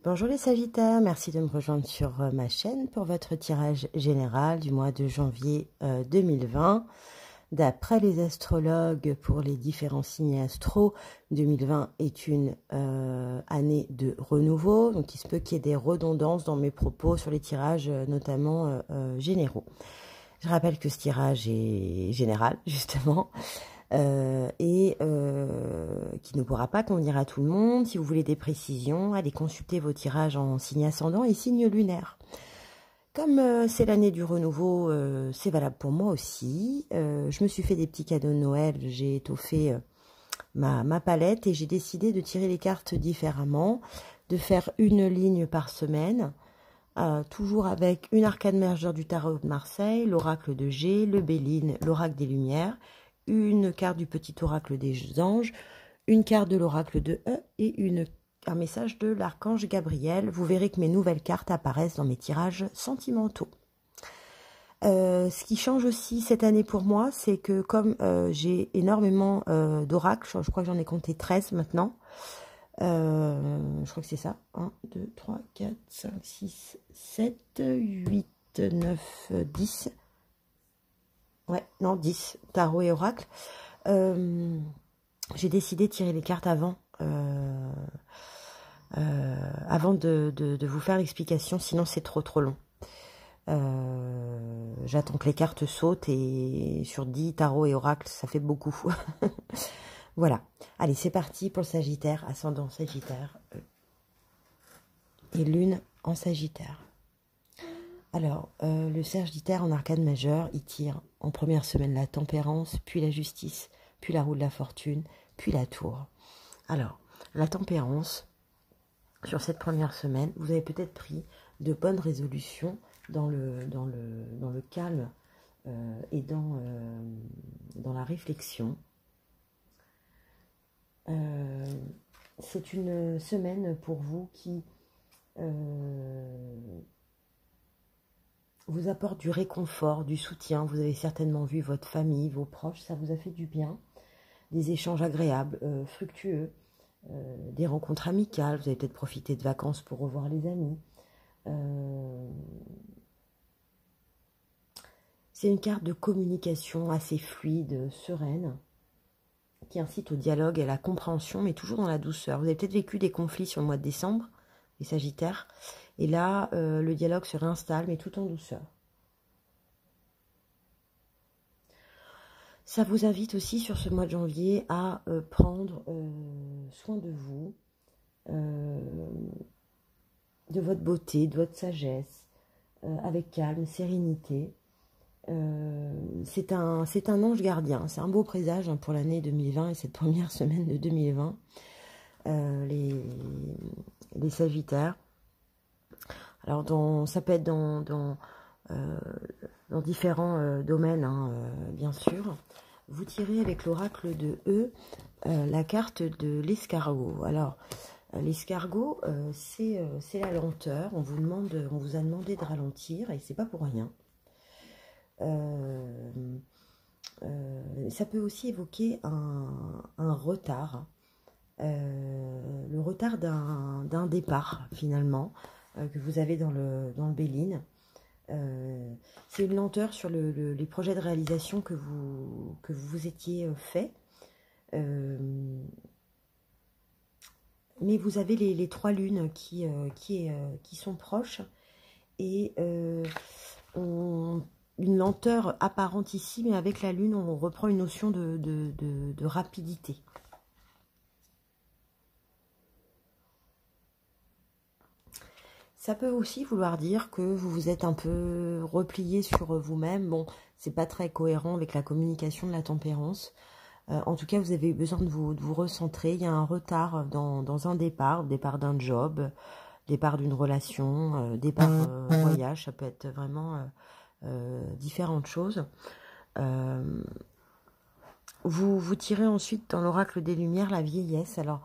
Bonjour les Sagittaires, merci de me rejoindre sur ma chaîne pour votre tirage général du mois de janvier 2020. D'après les astrologues, pour les différents signes astro, 2020 est une année de renouveau, donc il se peut qu'il y ait des redondances dans mes propos sur les tirages, notamment généraux. Je rappelle que ce tirage est général, justement, qui ne pourra pas convenir à tout le monde. Si vous voulez des précisions, allez consulter vos tirages en signe ascendant et signe lunaire. Comme c'est l'année du renouveau, c'est valable pour moi aussi. Je me suis fait des petits cadeaux de Noël, j'ai étoffé ma palette et j'ai décidé de tirer les cartes différemment, de faire une ligne par semaine, toujours avec une arcane majeure du tarot de Marseille, l'oracle de G, le Béline, l'oracle des Lumières, une carte du petit oracle des anges, une carte de l'oracle de E et un message de l'archange Gabriel. Vous verrez que mes nouvelles cartes apparaissent dans mes tirages sentimentaux. Ce qui change aussi cette année pour moi, c'est que comme j'ai énormément d'oracles, je crois que j'en ai compté 13 maintenant, je crois que c'est ça, 1, 2, 3, 4, 5, 6, 7, 8, 9, 10, ouais, non, 10, tarot et oracle. J'ai décidé de tirer les cartes avant de vous faire l'explication, sinon c'est trop long. J'attends que les cartes sautent et sur 10 tarot et oracle, ça fait beaucoup. Voilà. Allez, c'est parti pour le Sagittaire, ascendant Sagittaire et lune en Sagittaire. Alors, le Sagittaire en arcane majeure, il tire en première semaine la tempérance, puis la justice, puis la roue de la fortune, puis la tour. Alors, la tempérance, sur cette première semaine, vous avez peut-être pris de bonnes résolutions dans le calme et dans la réflexion. C'est une semaine pour vous qui vous apporte du réconfort, du soutien. Vous avez certainement vu votre famille, vos proches, ça vous a fait du bien. Des échanges agréables, fructueux, des rencontres amicales. Vous avez peut-être profité de vacances pour revoir les amis. C'est une carte de communication assez fluide, sereine, qui incite au dialogue et à la compréhension, mais toujours dans la douceur. Vous avez peut-être vécu des conflits sur le mois de décembre, les Sagittaires, et là, le dialogue se réinstalle, mais tout en douceur. Ça vous invite aussi sur ce mois de janvier à prendre soin de vous, de votre beauté, de votre sagesse, avec calme, sérénité. C'est un ange gardien, c'est un beau présage pour l'année 2020 et cette première semaine de 2020. Les Sagittaires. Alors, ça peut être dans différents domaines, hein, bien sûr. Vous tirez avec l'oracle de E la carte de l'escargot. Alors, l'escargot, c'est la lenteur. On vous a demandé de ralentir et c'est pas pour rien. Ça peut aussi évoquer un retard. Le retard d'un départ, finalement, que vous avez dans le Béline. C'est une lenteur sur les projets de réalisation que vous vous étiez fait. Mais vous avez les 3 lunes qui sont proches et une lenteur apparente ici, mais avec la lune, on reprend une notion de rapidité. Ça peut aussi vouloir dire que vous vous êtes un peu replié sur vous-même. Bon, c'est pas très cohérent avec la communication de la tempérance. En tout cas, vous avez besoin de vous recentrer. Il y a un retard dans un départ d'un job, départ d'une relation, départ voyage. Ça peut être vraiment différentes choses. Vous tirez ensuite dans l'oracle des Lumières la vieillesse. Alors,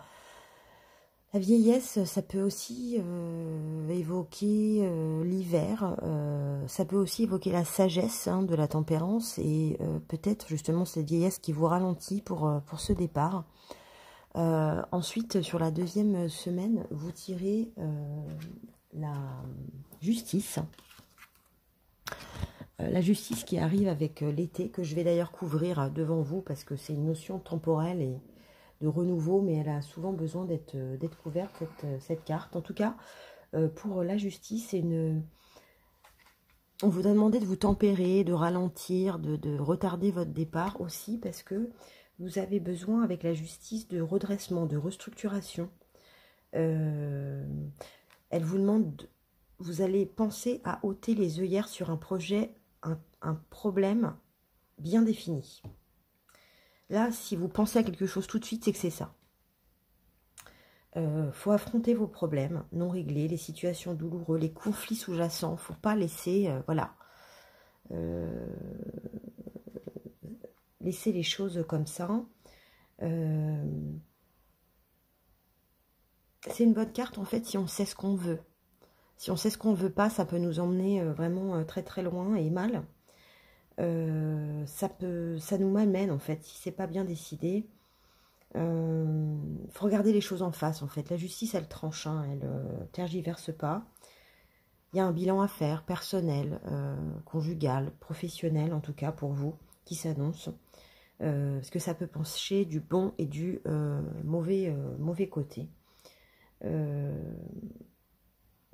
la vieillesse, ça peut aussi évoquer l'hiver, ça peut aussi évoquer la sagesse, hein, de la tempérance et peut-être justement cette vieillesse qui vous ralentit pour ce départ. Ensuite, sur la deuxième semaine, vous tirez la justice. La justice qui arrive avec l'été, que je vais d'ailleurs couvrir devant vous, parce que c'est une notion temporelle et de renouveau, mais elle a souvent besoin d'être couverte, cette carte. En tout cas, pour la justice, on vous a demandé de vous tempérer, de ralentir, de retarder votre départ aussi, parce que vous avez besoin, avec la justice, de redressement, de restructuration. Elle vous demande, vous allez penser à ôter les œillères sur un projet, un problème bien défini. Là, si vous pensez à quelque chose tout de suite, c'est que c'est ça. Faut affronter vos problèmes non réglés, les situations douloureuses, les conflits sous-jacents. Faut pas laisser, voilà, laisser les choses comme ça. C'est une bonne carte en fait si on sait ce qu'on veut. Si on sait ce qu'on ne veut pas, ça peut nous emmener vraiment très très loin et mal. Ça nous malmène en fait, si c'est pas bien décidé. Faut regarder les choses en face en fait. La justice, elle tranche, hein, elle tergiverse pas. Il y a un bilan à faire, personnel, conjugal, professionnel en tout cas pour vous, qui s'annonce. Parce que ça peut pencher du bon et du mauvais côté.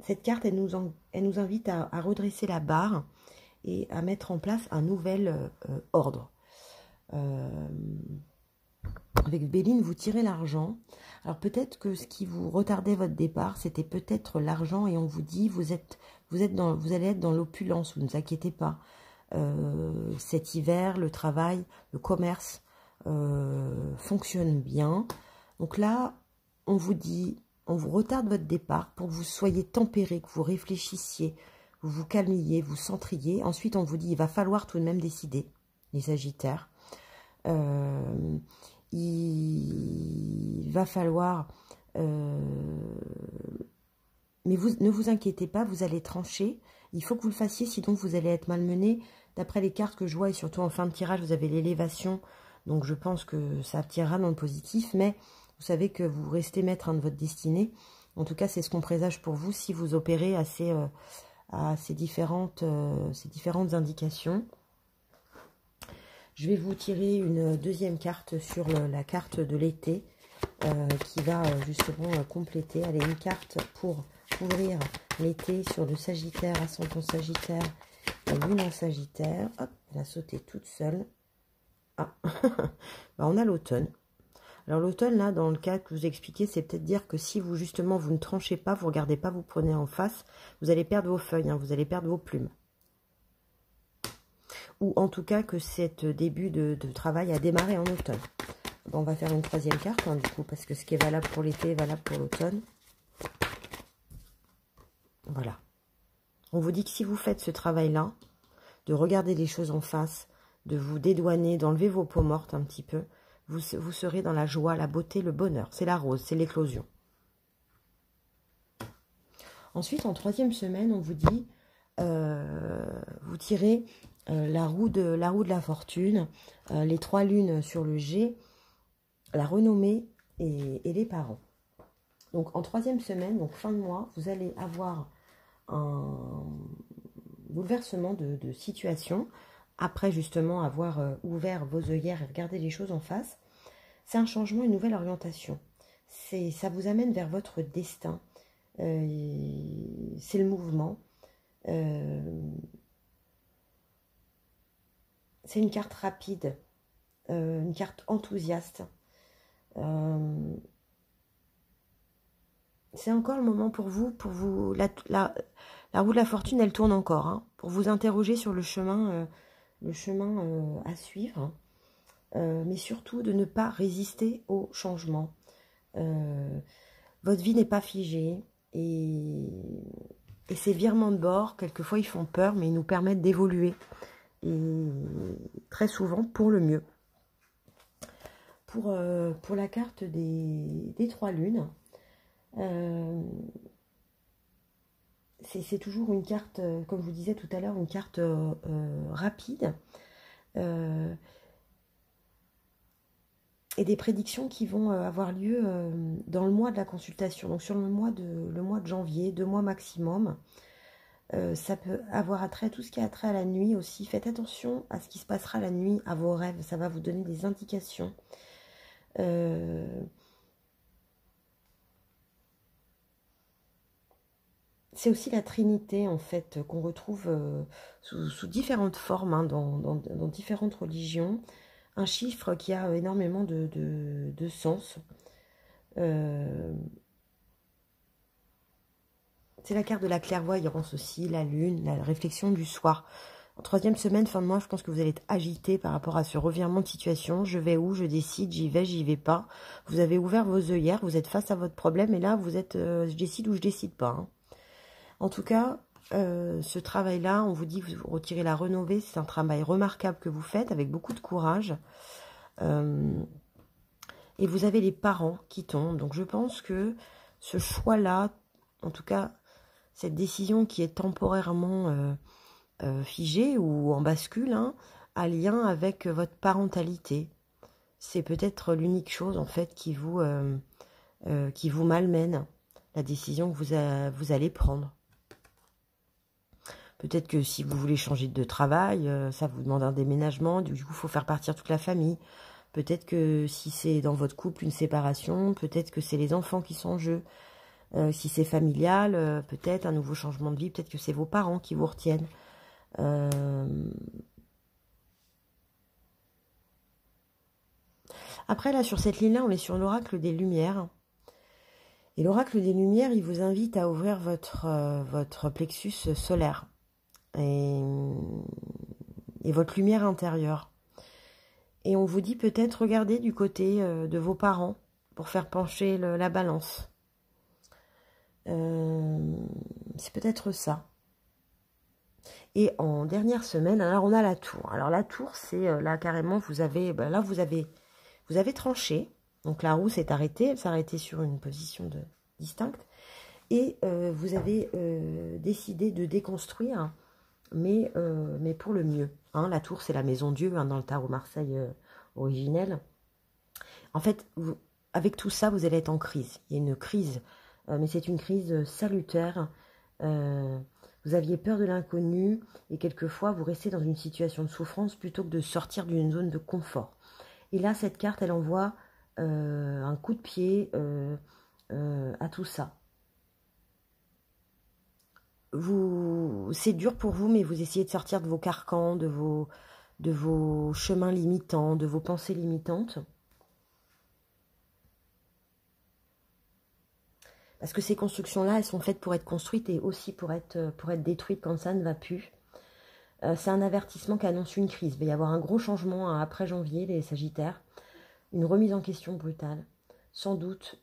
Cette carte, elle nous invite à redresser la barre et à mettre en place un nouvel ordre. Avec Béline, vous tirez l'argent. Alors peut-être que ce qui vous retardait votre départ, c'était peut-être l'argent et on vous dit, vous allez être dans l'opulence, vous ne vous inquiétez pas. Cet hiver, le travail, le commerce fonctionne bien. Donc là, on vous dit, on vous retarde votre départ pour que vous soyez tempéré, que vous réfléchissiez, vous vous calmiez, vous centriez. Ensuite, on vous dit, il va falloir tout de même décider, les Sagittaires. Il va falloir... mais ne vous inquiétez pas, vous allez trancher. Il faut que vous le fassiez, sinon vous allez être malmené. D'après les cartes que je vois, et surtout en fin de tirage, vous avez l'élévation. Donc je pense que ça tirera dans le positif, mais... Vous savez que vous restez maître de votre destinée. En tout cas, c'est ce qu'on présage pour vous si vous opérez à ces différentes indications. Je vais vous tirer une deuxième carte sur la carte de l'été qui va justement compléter. Allez, une carte pour couvrir l'été sur le Sagittaire, ascendant Sagittaire, la Lune en Sagittaire. Hop, elle a sauté toute seule. Ah, bah, on a l'automne. Alors l'automne, là, dans le cas que je vous ai expliqué, c'est peut-être dire que si vous, justement, vous ne tranchez pas, vous ne regardez pas, vous prenez en face, vous allez perdre vos feuilles, hein, vous allez perdre vos plumes. Ou en tout cas que cet début de travail a démarré en automne. Bon, on va faire une troisième carte, hein, du coup, parce que ce qui est valable pour l'été est valable pour l'automne. Voilà. On vous dit que si vous faites ce travail-là, de regarder les choses en face, de vous dédouaner, d'enlever vos peaux mortes un petit peu, vous serez dans la joie, la beauté, le bonheur. C'est la rose, c'est l'éclosion. Ensuite, en troisième semaine, on vous dit, vous tirez la roue de la fortune, les 3 lunes sur le G, la renommée et les parents. Donc, en troisième semaine, donc fin de mois, vous allez avoir un bouleversement de situation. Après, justement, avoir ouvert vos œillères et regardé les choses en face, c'est un changement, une nouvelle orientation. Ça vous amène vers votre destin. C'est le mouvement. C'est une carte rapide, une carte enthousiaste. C'est encore le moment pour vous, la roue de la fortune, elle tourne encore, hein, pour vous interroger sur le chemin à suivre, mais surtout de ne pas résister au changement. Votre vie n'est pas figée et ces virements de bord, quelquefois ils font peur, mais ils nous permettent d'évoluer et très souvent pour le mieux. Pour la carte des 3 lunes, c'est toujours une carte, comme je vous disais tout à l'heure, une carte rapide. et des prédictions qui vont avoir lieu dans le mois de la consultation. Donc sur le mois de janvier, 2 mois maximum. Ça peut avoir attrait, tout ce qui a attrait à la nuit aussi. Faites attention à ce qui se passera la nuit, à vos rêves. Ça va vous donner des indications. C'est aussi la Trinité, en fait, qu'on retrouve sous différentes formes, hein, dans différentes religions. Un chiffre qui a énormément de sens. C'est la carte de la clairvoyance aussi, la lune, la réflexion du soir. En 3e semaine, fin de mois, je pense que vous allez être agité par rapport à ce revirement de situation. Je vais où? Je décide, j'y vais pas. Vous avez ouvert vos œillères, vous êtes face à votre problème et là, vous êtes je décide ou je décide pas. Hein. En tout cas, ce travail-là, on vous dit que vous retirez la renommée. C'est un travail remarquable que vous faites avec beaucoup de courage. Et vous avez les parents qui tombent. Donc, je pense que ce choix-là, en tout cas, cette décision qui est temporairement figée ou en bascule, hein, a lien avec votre parentalité. C'est peut-être l'unique chose, en fait, qui vous malmène, la décision que vous allez prendre. Peut-être que si vous voulez changer de travail, ça vous demande un déménagement, du coup, il faut faire partir toute la famille. Peut-être que si c'est dans votre couple une séparation, peut-être que c'est les enfants qui sont en jeu. Si c'est familial, peut-être un nouveau changement de vie, peut-être que c'est vos parents qui vous retiennent. Après, là, sur cette ligne-là, on est sur l'oracle des Lumières. Et l'oracle des Lumières, il vous invite à ouvrir votre plexus solaire et votre lumière intérieure. Et on vous dit peut-être, regardez du côté de vos parents pour faire pencher la balance. C'est peut-être ça. Et en dernière semaine, alors on a la tour. Alors la tour, c'est là carrément, vous avez tranché. Donc la roue s'est arrêtée, elle s'est arrêtée sur une position distincte. Et vous avez décidé de déconstruire, mais pour le mieux. Hein, la tour, c'est la maison Dieu, hein, dans le tarot Marseille originel. En fait, avec tout ça, vous allez être en crise. Il y a une crise, mais c'est une crise salutaire. Vous aviez peur de l'inconnu et quelquefois, vous restez dans une situation de souffrance plutôt que de sortir d'une zone de confort. Et là, cette carte, elle envoie un coup de pied à tout ça. C'est dur pour vous, mais vous essayez de sortir de vos carcans, de vos chemins limitants, de vos pensées limitantes. Parce que ces constructions-là, elles sont faites pour être construites et aussi pour être détruites quand ça ne va plus. C'est un avertissement qui annonce une crise. Il va y avoir un gros changement après janvier, les Sagittaires. Une remise en question brutale. Sans doute,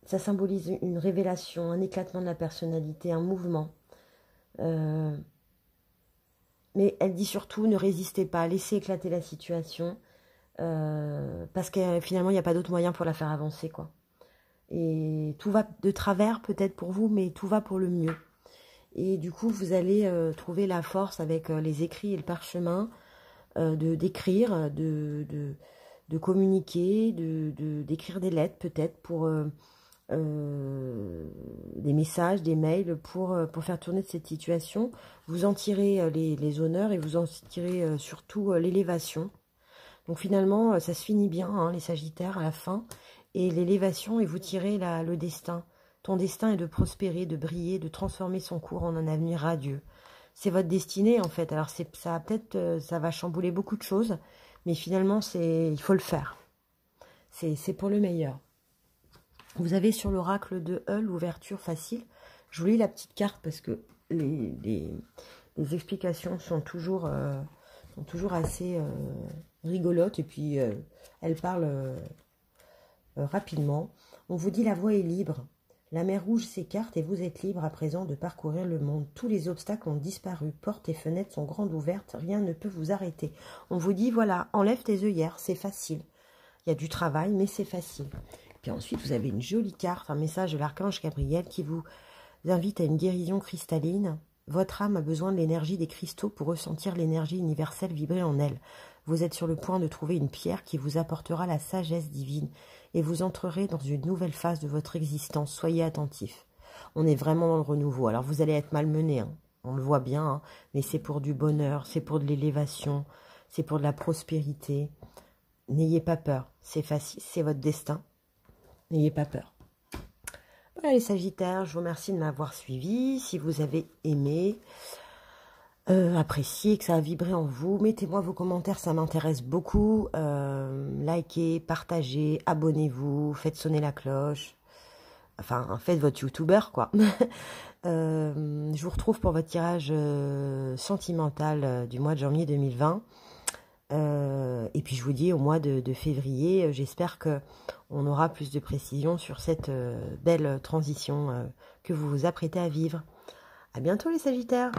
ça symbolise une révélation, un éclatement de la personnalité, un mouvement. Mais elle dit surtout, ne résistez pas, laissez éclater la situation. Parce que finalement, il n'y a pas d'autre moyen pour la faire avancer, quoi. Et tout va de travers, peut-être pour vous, mais tout va pour le mieux. Et du coup, vous allez trouver la force avec les écrits et le parchemin d'écrire, de communiquer, d'écrire des lettres, peut-être, pour des messages, des mails, pour faire tourner de cette situation. Vous en tirez les honneurs et vous en tirez surtout l'élévation. Donc finalement, ça se finit bien, hein, les Sagittaires, à la fin. Et l'élévation, et vous tirez le destin. Ton destin est de prospérer, de briller, de transformer son cours en un avenir radieux. C'est votre destinée, en fait. Alors ça va chambouler beaucoup de choses, mais finalement, il faut le faire. C'est pour le meilleur. Vous avez sur l'oracle de Hull, l'ouverture facile. Je vous lis la petite carte parce que les explications sont toujours assez rigolotes et puis elles parlent rapidement. On vous dit la voie est libre. La mer rouge s'écarte et vous êtes libre à présent de parcourir le monde. Tous les obstacles ont disparu. Portes et fenêtres sont grandes ouvertes. Rien ne peut vous arrêter. On vous dit voilà, enlève tes œillères, c'est facile. Il y a du travail, mais c'est facile. Puis ensuite, vous avez une jolie carte, un message de l'archange Gabriel qui vous invite à une guérison cristalline. Votre âme a besoin de l'énergie des cristaux pour ressentir l'énergie universelle vibrer en elle. Vous êtes sur le point de trouver une pierre qui vous apportera la sagesse divine et vous entrerez dans une nouvelle phase de votre existence. Soyez attentifs. On est vraiment dans le renouveau. Alors vous allez être malmené, hein. On le voit bien, hein, mais c'est pour du bonheur, c'est pour de l'élévation, c'est pour de la prospérité. N'ayez pas peur, c'est facile, c'est votre destin. N'ayez pas peur. Voilà les Sagittaires, je vous remercie de m'avoir suivi. Si vous avez aimé, apprécié, que ça a vibré en vous, mettez-moi vos commentaires, ça m'intéresse beaucoup. Likez, partagez, abonnez-vous, faites sonner la cloche. Enfin, faites votre youtubeur, quoi. Je vous retrouve pour votre tirage sentimental du mois de janvier 2020. Et puis je vous dis au mois de février, j'espère qu'on aura plus de précision sur cette belle transition que vous vous apprêtez à vivre. À bientôt les Sagittaires!